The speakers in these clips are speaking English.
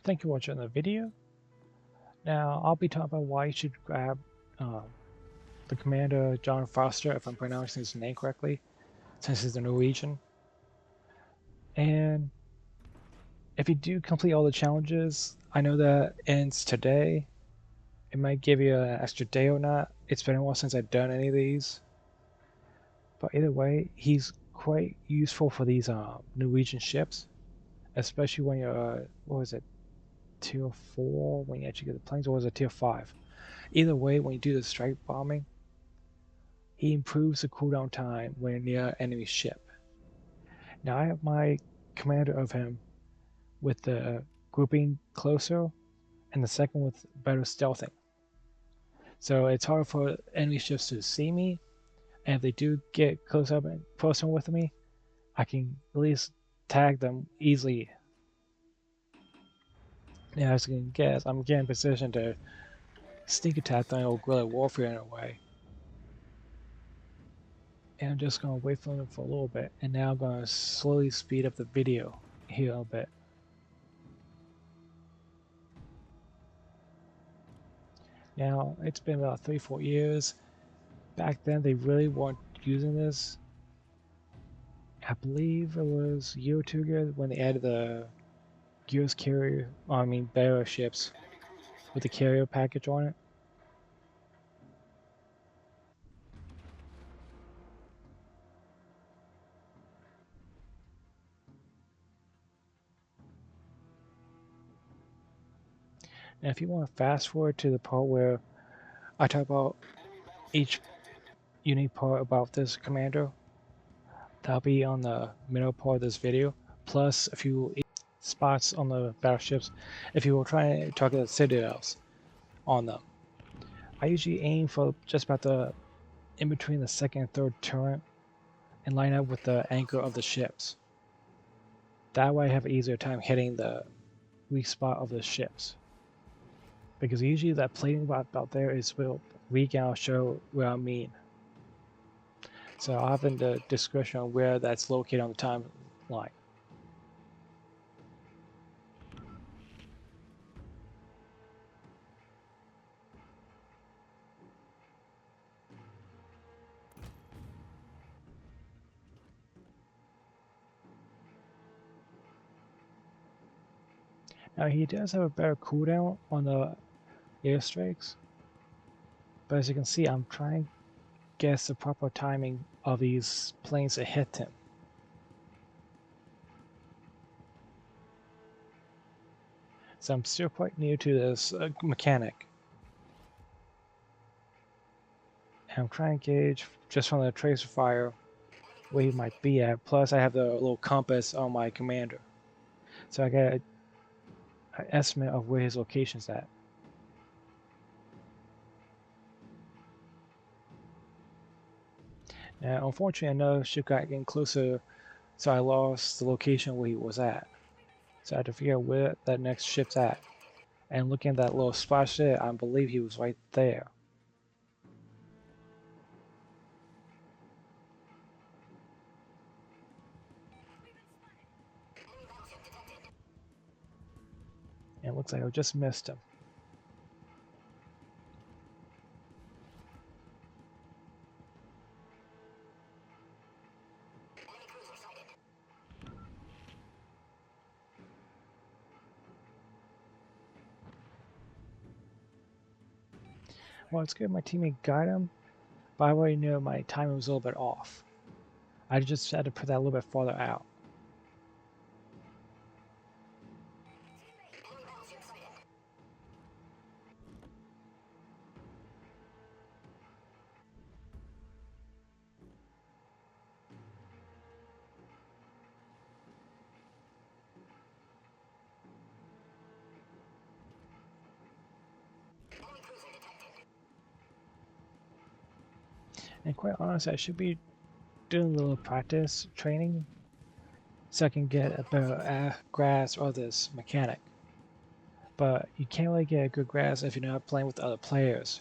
Thank you for watching the video. Now I'll be talking about why you should grab the commander Johan Fustner, if I'm pronouncing his name correctly, since he's a Norwegian. And if you do complete all the challenges, I know that ends today. It might give you an extra day or not. It's been a while since I've done any of these. But either way, he's quite useful for these Norwegian ships, especially when you're, what was it, tier 4 when you actually get the planes, or was it tier 5? Either way, when you do the strike bombing, he improves the cooldown time when near an enemy ship. Now I have my commander of him with the grouping closer and the second with better stealthing. So it's hard for enemy ships to see me, and if they do get close up and closer with me, I can at least tag them easily. Now, as you can guess, I'm getting in position to sneak attack them or guerrilla warfare in a way. And I'm just going to wait for them for a little bit, and now I'm going to slowly speed up the video here a bit. Now, it's been about 3-4 years. Back then, they really weren't using this. I believe it was a year or two ago when they added the Gears carrier, barrier ships with the carrier package on it. And if you want to fast forward to the part where I talk about each unique part about this commander, that'll be on the middle part of this video, plus a few spots on the battleships if you will try to target the citadels on them. I usually aim for just about the in between the second and third turret and line up with the anchor of the ships. That way I have an easier time hitting the weak spot of the ships. Because usually that plating about there is will weak and I'll show what I mean. So I'll have in the description on where that's located on the timeline. Now he does have a better cooldown on the Air Strikes, but as you can see, I'm trying to guess the proper timing of these planes to hit him. So I'm still quite new to this mechanic. And I'm trying to gauge just from the tracer fire where he might be at, plus I have the little compass on my commander. So I get an estimate of where his location's at. Now, unfortunately, another ship got getting closer, so I lost the location where he was at. So I had to figure out where that next ship's at. And looking at that little splash there, I believe he was right there. And it looks like I just missed him. Well, it's good my teammate got him, but I already knew my timing was a little bit off. I just had to put that a little bit farther out. And quite honestly, I should be doing a little practice training so I can get a better grasp of this mechanic. But you can't really get a good grasp if you're not playing with other players.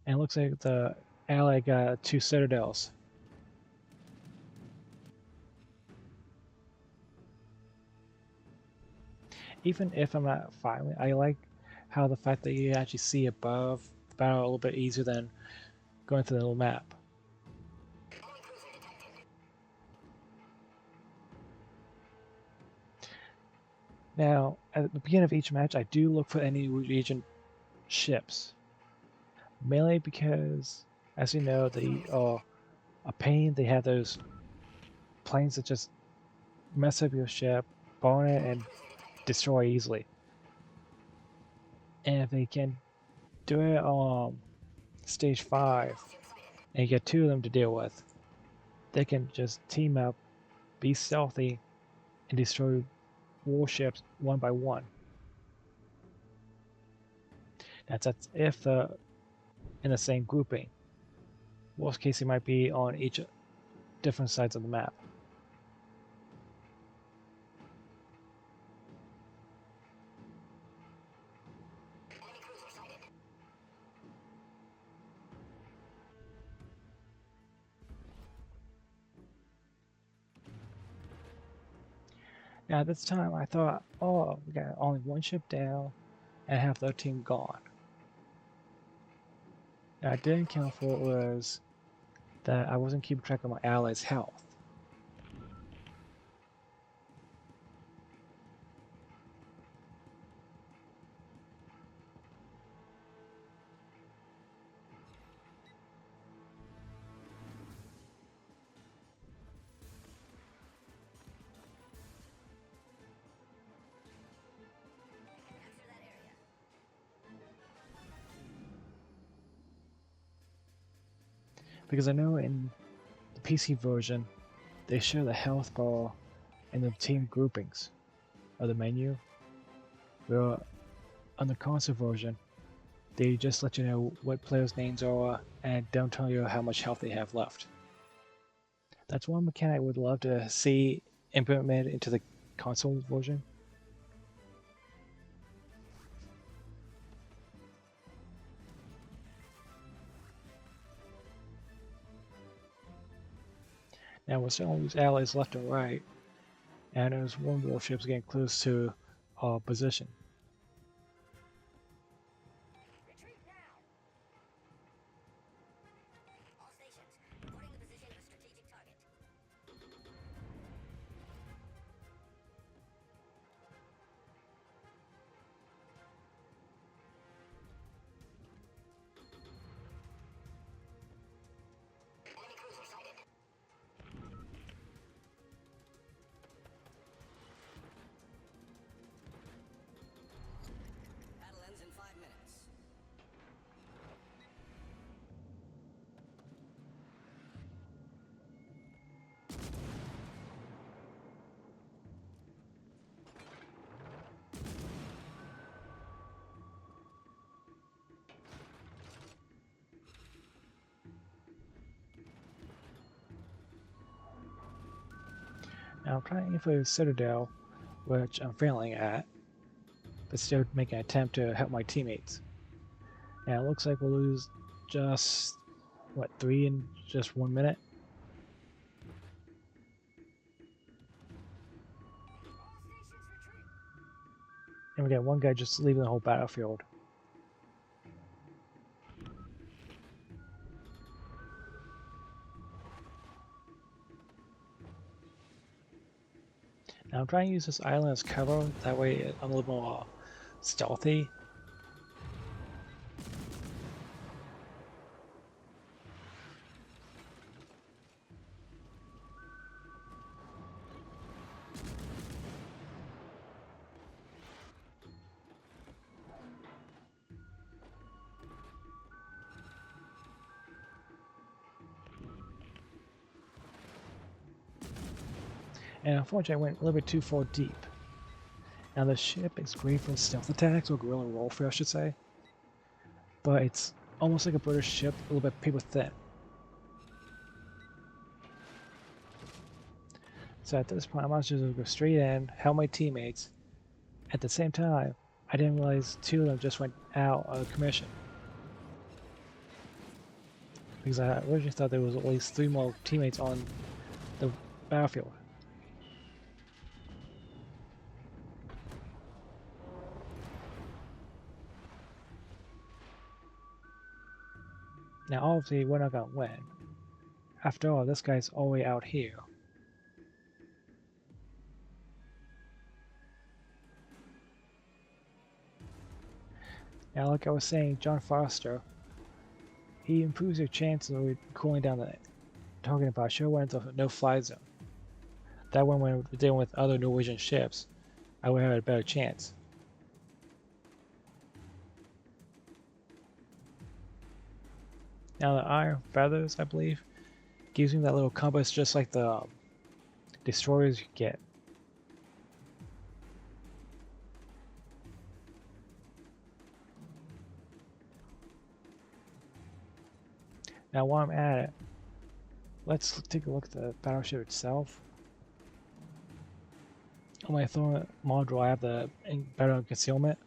And it looks like the ally got 2 citadels. Even if I'm not firing, I like how the fact that you actually see above the battle a little bit easier than going through the little map. Now, at the beginning of each match, I do look for any region ships. Mainly because, as you know, they are a pain. They have those planes that just mess up your ship, bomb it, and destroy easily. And if they can do it on stage 5, and you get 2 of them to deal with, they can just team up, be stealthy, and destroy warships one by one. That's if they're in the same grouping. Worst case, they might be on each different sides of the map. Now, at this time, I thought, oh, we got only one ship down and half the team gone. Now, I didn't count for was that I wasn't keeping track of my allies' health. Because I know in the PC version, they show the health bar in the team groupings of the menu. Where on the console version, they just let you know what players' names are and don't tell you how much health they have left. That's one mechanic I would love to see implemented into the console version. Now we're seeing all these allies left and right, and there's one warship's getting close to our position. Now I'm trying for the Citadel, which I'm failing at, but still making an attempt to help my teammates. And it looks like we'll lose just, what, 3 in just 1 minute? And we got one guy just leaving the whole battlefield. Now I'm trying to use this island as cover, that way I'm a little more stealthy. And unfortunately I went a little bit too far deep. Now the ship is great for stealth attacks, or guerrilla warfare I should say, but it's almost like a British ship, a little bit paper thin. So at this point I might just go straight in, help my teammates. At the same time, I didn't realize 2 of them just went out of commission. Because I originally thought there was at least 3 more teammates on the battlefield. Now obviously we're not gonna win. After all, this guy's all the way out here. Now like I was saying, Johan Fustner, he improves your chances of cooling down the talking about sure when it's a no-fly zone. That when we're dealing with other Norwegian ships, I would have a better chance. Now the iron feathers, I believe, gives me that little compass just like the destroyers you get. Now while I'm at it, let's take a look at the battleship itself. On my throwing module, I have the better concealment.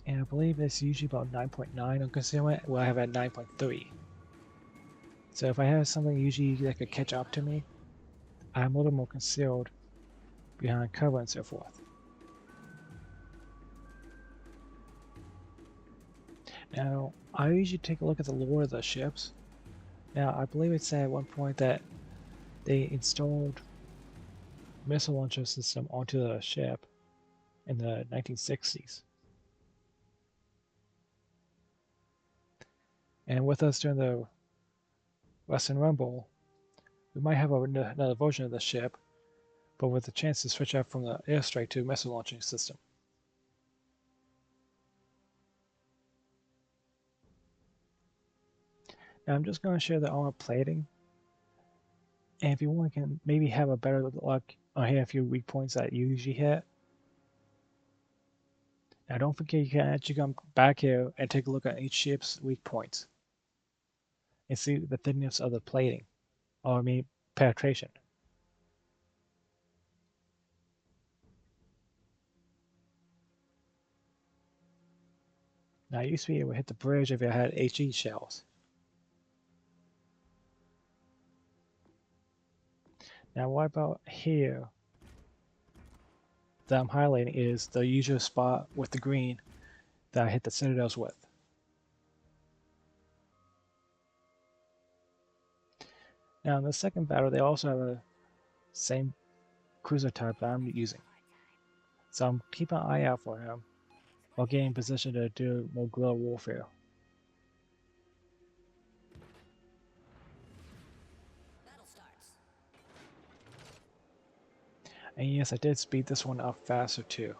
And I believe it's usually about 9.9 on concealment. Well, I have at 9.3. So if I have something usually that could catch up to me, I'm a little more concealed behind cover and so forth. Now, I usually take a look at the lore of the ships. Now, I believe it said at one point that they installed missile launcher system onto the ship in the 1960s. And with us during the Western Rumble, we might have another version of the ship, but with the chance to switch out from the Air Strick to missile launching system. Now I'm just going to share the armor plating, and if you want, you can maybe have a better luck on hitting a few weak points that you usually hit. Now don't forget you can actually come back here and take a look at each ship's weak points and see the thickness of the plating, or I mean penetration. Now I used to be able to hit the bridge if I had HE shells. Now what about here? That I'm highlighting is the usual spot with the green that I hit the citadels with. Now in the second battle, they also have the same cruiser type that I'm using. So I'm keeping an eye out for him while getting in position to do more guerrilla warfare. And yes, I did speed this one up faster too.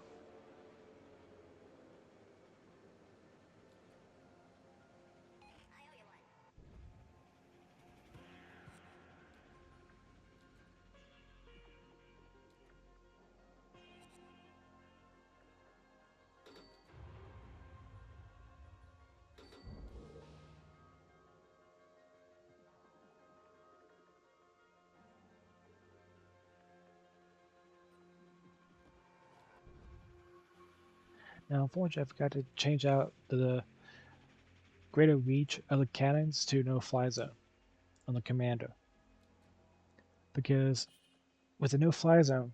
Now unfortunately I forgot to change out the greater reach of the cannons to no fly zone on the commander. Because with the no fly zone,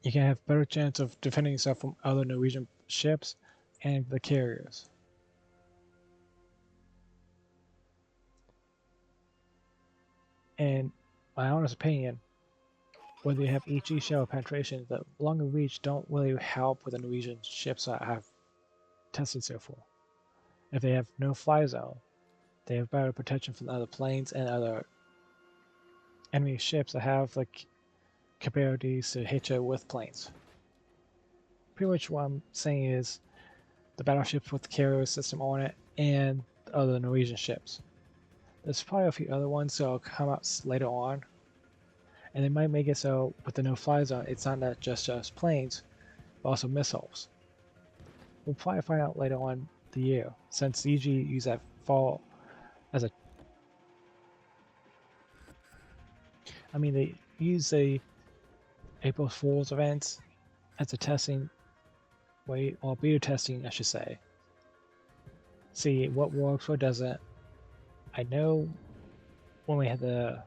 you can have better chance of defending yourself from other Norwegian ships and the carriers. And my honest opinion, whether you have HE shell penetration, the longer reach don't really help with the Norwegian ships that I've tested so far. If they have no fly zone, they have better protection from other planes and other enemy ships that have like capabilities to hit you with planes. Pretty much what I'm saying is the battleships with the carrier system on it and other Norwegian ships. There's probably a few other ones that'll come out later on, and they might make it so with the no-fly zone, it's not just planes, but also missiles. We'll probably find out later on the year, since they usually use that fall as a... I mean, they use the April Fool's events as a testing way, or beta testing, I should say. See what works, what doesn't. I know when we had the,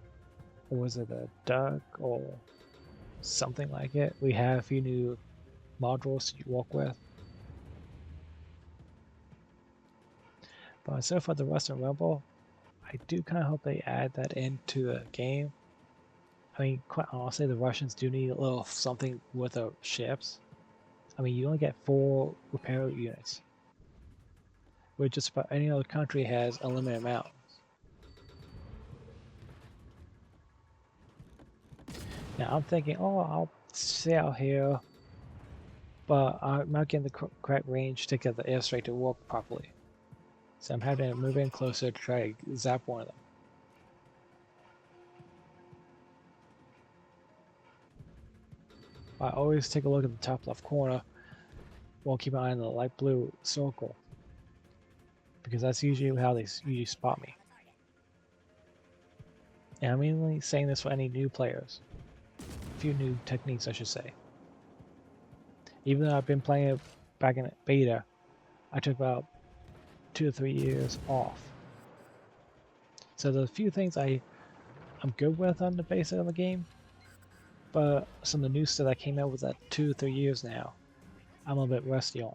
what was it, the duck or something like it. We have a few new modules to work with. But so for the Western Rebel, I do kind of hope they add that into the game. I mean, quite honestly, the Russians do need a little something with the ships. I mean, you only get 4 repair units, which just about any other country has a limited amount. Now I'm thinking, oh, I'll stay out here, but I'm not getting the correct range to get the Air Strick to work properly. So I'm having to move in closer to try to zap one of them. I always take a look at the top left corner while keep an eye on the light blue circle, because that's usually how they usually spot me. And I'm mainly saying this for any new players. A few new techniques, I should say. Even though I've been playing it back in beta, I took about 2 to 3 years off. So there's a few things I'm good with on the basic of the game, but some of the new stuff that came out with that 2 to 3 years now, I'm a bit rusty on.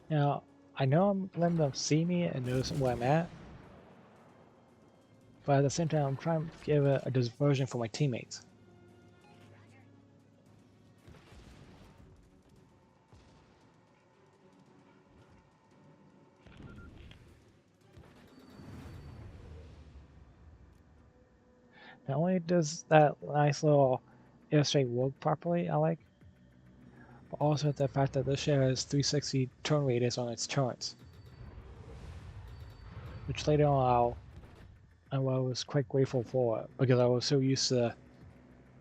Now, I know I'm letting them see me and notice where I'm at, but at the same time, I'm trying to give a diversion for my teammates. Not only does that nice little Air Strick work properly, I like, but also the fact that this ship has 360 turn radius on its turns, which later on I was quite grateful for, because I was so used to the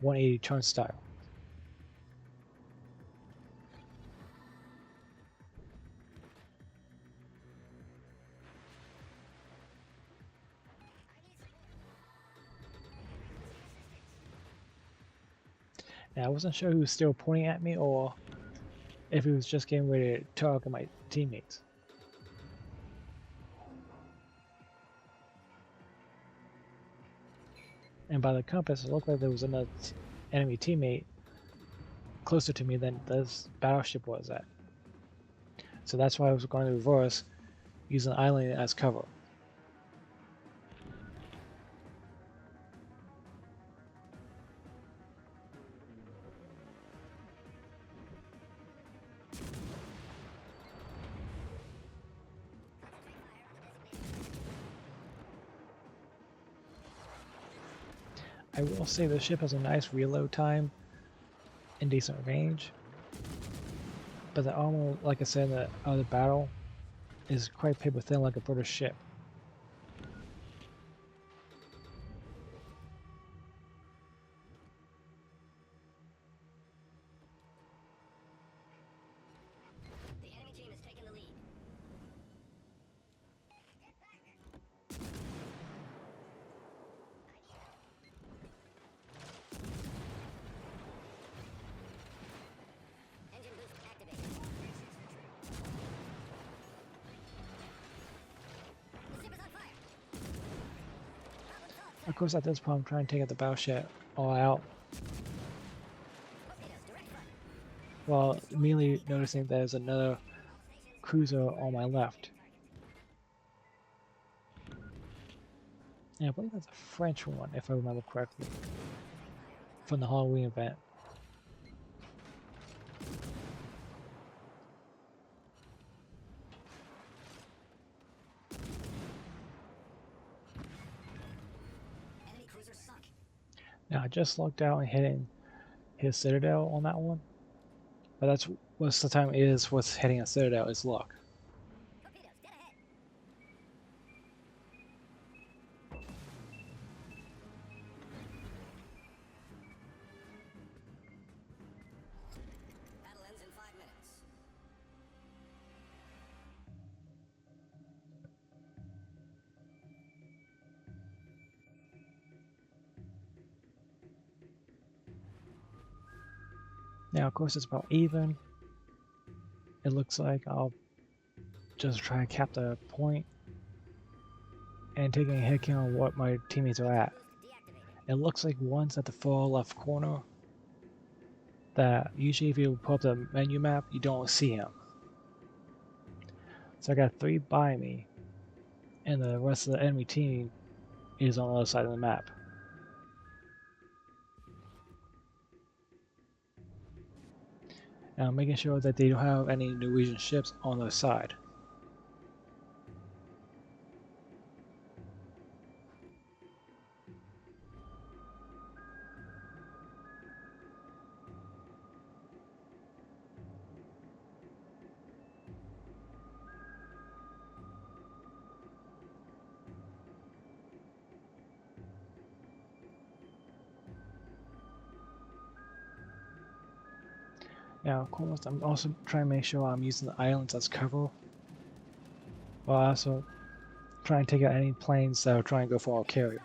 180 turn style. Now I wasn't sure who was still pointing at me or if he was just getting ready to target my teammates. And by the compass, it looked like there was another enemy teammate closer to me than this battleship was at. So that's why I was going to reverse, using the island as cover. I will say the ship has a nice reload time and decent range, but the armor, like I said in the other battle, is quite paper thin like a British ship. Of course, at this point, I'm trying to take out the battleship all out, while immediately noticing there's another cruiser on my left. And I believe that's a French one, if I remember correctly, from the Halloween event. Now I just looked out and hitting his Citadel on that one, but that's most of the time is what's hitting a Citadel is luck. Now, of course, it's about even. It looks like I'll just try to cap the point and taking a head count on what my teammates are at. It looks like one's at the far left corner. That usually if you pull up the menu map, you don't see him. So I got 3 by me, and the rest of the enemy team is on the other side of the map. And I'm making sure that they don't have any Norwegian ships on their side. Now, of course, I'm also trying to make sure I'm using the islands as cover, while also trying to take out any planes that are trying to go for our carrier.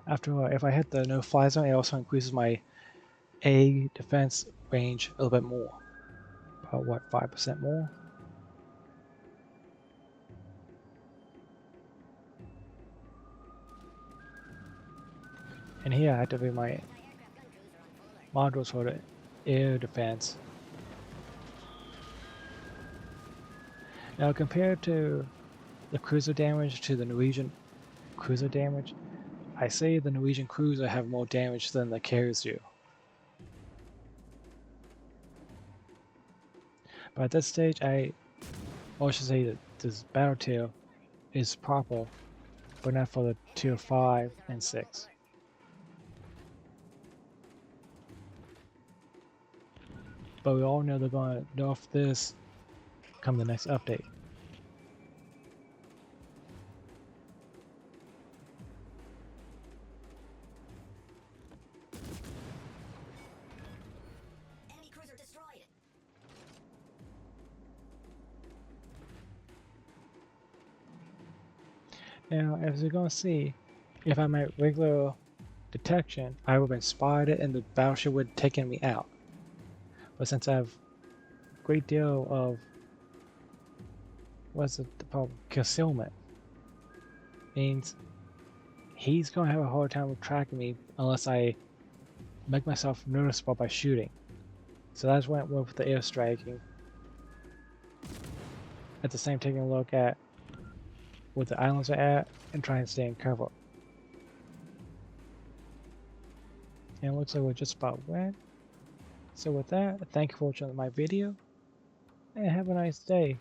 After all, if I hit the no-fly zone, it also increases my A defense range a little bit more. About what, 5% more? And here I activate my modules for the air defense. Now compared to the cruiser damage to the Norwegian cruiser damage, I say the Norwegian cruiser have more damage than the carriers do. But at this stage, or I should say that this battle tier is proper, but not for the tier 5 and 6. But we all know they're going to nerf this come the next update. Enemy cruiser destroyed. Now, as you're going to see, if I'm at regular detection, I would have been spotted and the battleship would have taken me out. But since I have a great deal of concealment, means he's going to have a hard time with tracking me unless I make myself noticeable by shooting. So that's when it went with the air striking. At the same taking a look at where the islands are at and trying to stay in cover. And it looks like we're just about wet. So with that, thank you for watching my video and have a nice day.